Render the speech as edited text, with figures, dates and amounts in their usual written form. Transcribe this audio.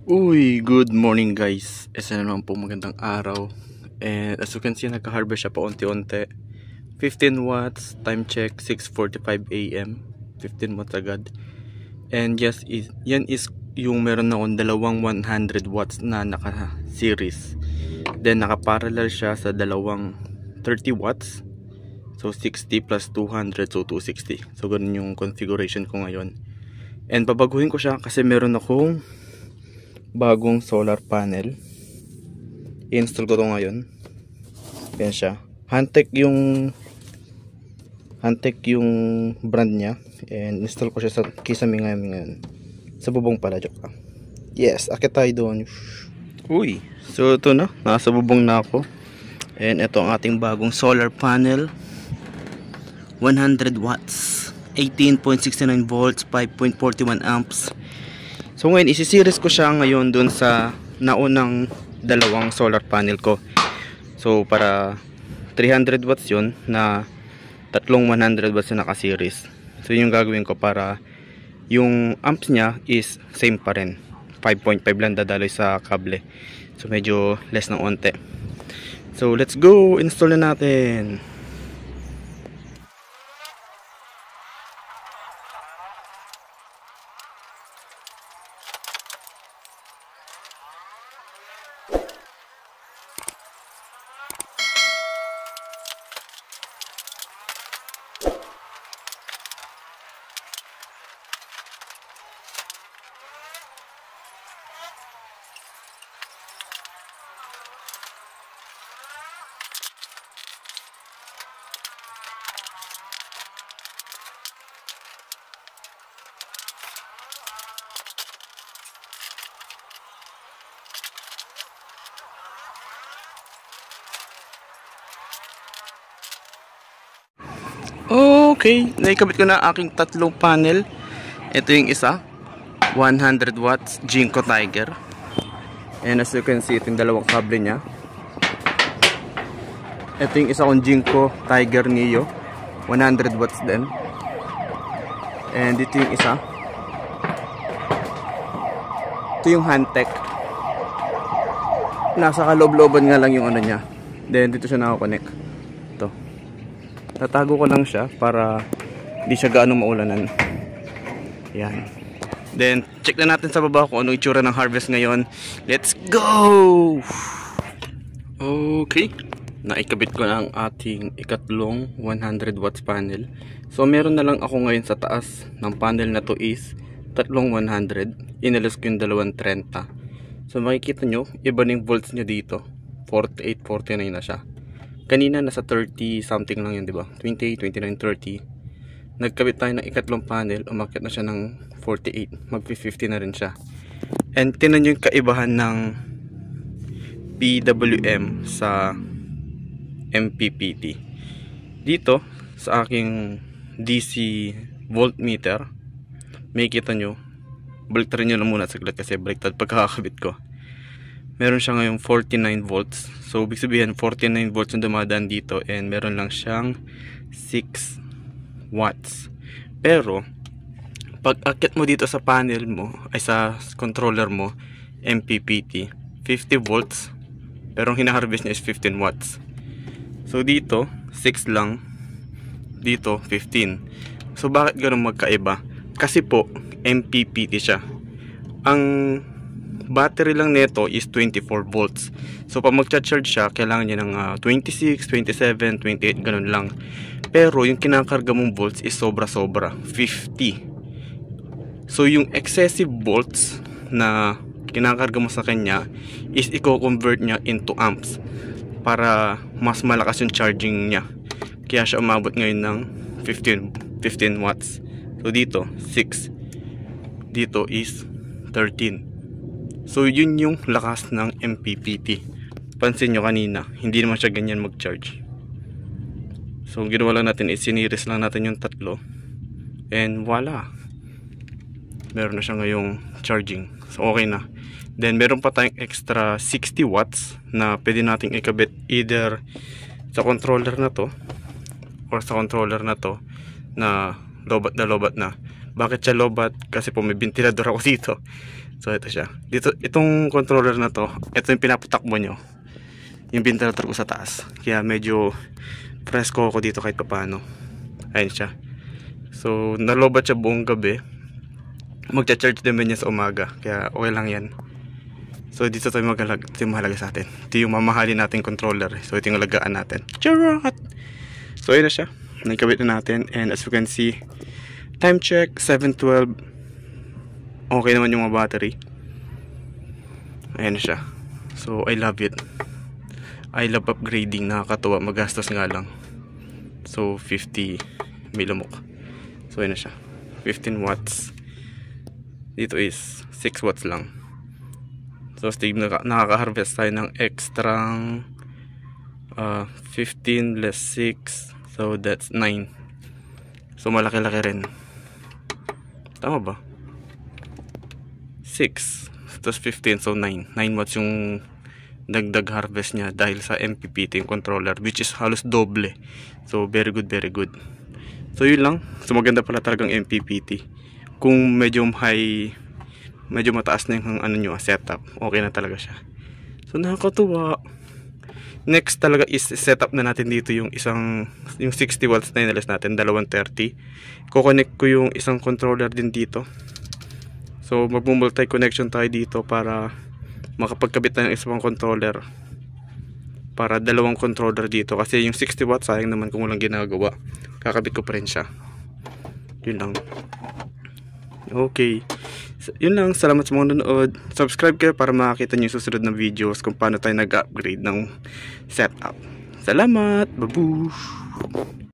Uy, good morning guys. Isa na naman po magandang araw. And as you can see, nagka-harvest siya pa unti-unti. 15 watts, time check 6:45 AM. 15 watts agad. And yes, yan is yung meron akong dalawang 100 watts na naka-series. Then naka-parallel siya sa dalawang 30 watts. So 60 plus 200, so 260. So ganun yung configuration ko ngayon. And babaguhin ko siya kasi meron akong bagong solar panel. I-install ko to ngayon. Yan siya. Hantek yung brand niya. And install ko siya sa Kisame ngayon. Sa bubong pala, joke lang. Yes, akit tayo doon. Uy, so ito na, nasa bubong na ako. And ito ang ating bagong solar panel. 100 watts, 18.69 volts, 5.41 amps. So ngayon, isi-series ko siya ngayon dun sa naunang dalawang solar panel ko. So para 300 watts yun na tatlong 100 watts na naka-series. So yung gagawin ko para yung amps niya is same pa rin. 5.5 lang dadaloy sa kable. So medyo less ng onte. So let's go, install na natin. Okay, naikabit ko na aking tatlong panel. Ito yung isa, 100 watts Jinko Tiger. And as you can see, ito yung dalawang kable nya. Ito yung isa kong Jinko Tiger Neo, 100 watts din. And ito yung isa, ito yung Hantek. Nasa kaloob-looban nga lang yung ano nya. Then dito siya nakakonect. Ito, tatago ko lang siya para hindi siya gaano maulanan. Yan. Then check na natin sa baba kung anong itsura ng harvest ngayon. Let's go! Okay, naikabit ko na ang ating ikatlong 100 watts panel. So meron na lang ako ngayon sa taas ng panel na to is tatlong 100. Inalas ko yung dalawang 30. So makikita nyo, iba na yung volts nyo dito. 48, 49 na siya. Kanina nasa 30 something lang yun, diba? 28, 29, 30. Nagkabit tayo ng ikatlong panel, umakyat na siya ng 48. Mag-50 na rin siya. And tinan nyo yung kaibahan ng PWM sa MPPT. Dito, sa aking DC voltmeter, may kita nyo, baliktarin nyo lang muna saglit kasi baliktad pagkakabit ko. Meron siya ngayong 49 volts. So, ibig sabihin 49 volts yung dumadaan dito and meron lang siyang 6 watts. Pero, pag akit mo dito sa panel mo, ay sa controller mo, MPPT, 50 volts. Pero ang hinaharvest niya is 15 watts. So, dito, 6 lang. Dito, 15. So, bakit ganun magkaiba? Kasi po, MPPT siya. Ang battery lang nito is 24 volts. So pag magcha-charge siya, kailangan niya ng 26, 27, 28, ganun lang. Pero yung kinakarga mong volts is sobra-sobra, 50. So yung excessive volts na kinakarga mo sa kanya is i-convert niya into amps para mas malakas yung charging niya. Kaya siya umabot ngayon ng 15 watts. So dito 6, dito is 13. So yun yung lakas ng MPPT. Pansin nyo kanina, hindi naman siya ganyan mag-charge. So ginawa lang natin is siniris lang natin yung tatlo. And voila, meron na siya ngayong charging. So okay na. Then meron pa tayong extra 60 watts na pwede nating ikabit either sa controller na to or sa controller na to na lobat na. Bakit siya lobat? Kasi po may ventilador ako dito. So ito siya. Dito, itong controller na to, ito yung pinapatakbo nyo. Yung ventilator ko sa taas. Kaya medyo presko ako dito kahit paano. Ayun siya. So nalobat siya buong gabi. Magcha-charge naman niya sa umaga. Kaya okay lang yan. So dito tayo ito yung mahalaga sa atin. Ito yung mamahalin natin controller. So ito yung alagaan natin. Charot! So ayun na siya. Nagkabit na natin. And as you can see, time check 7:12. Okay naman yung mga battery. Ayan na siya. So I love it. I love upgrading. Nakakatuwa. Magastos nga lang. So 50 millimok. So ayun na siya. 15 watts. Dito is 6 watts lang. So Steve, nakaka-harvest tayo ng extrang 15 less 6. So that's 9. So malaki-laki rin. Tama ba? 6 plus 15, so 9 watts yung dagdag harvest niya dahil sa MPPT yung controller, which is halos doble. So very good, very good. So yun lang. So maganda pala talagang MPPT. Kung medyo high, medyo mataas na yung ano nyo, setup, okay na talaga siya. So nakakatuwa. Next talaga is setup na natin dito yung 60 watts na inalis natin, 230. Kukonect ko yung isang controller din dito. So magmumulti connection tayo dito para makapagkabit tayo ng isang controller. Para dalawang controller dito. Kasi yung 60 watts sayang naman kung walang ginagawa. Kakabit ko pa rin siya. Yun lang. Okay. So, yun lang. Salamat sa mga nanood. Subscribe kayo para makakita nyo yung susunod na videos kung paano tayo nag-upgrade ng setup. Salamat. Babush.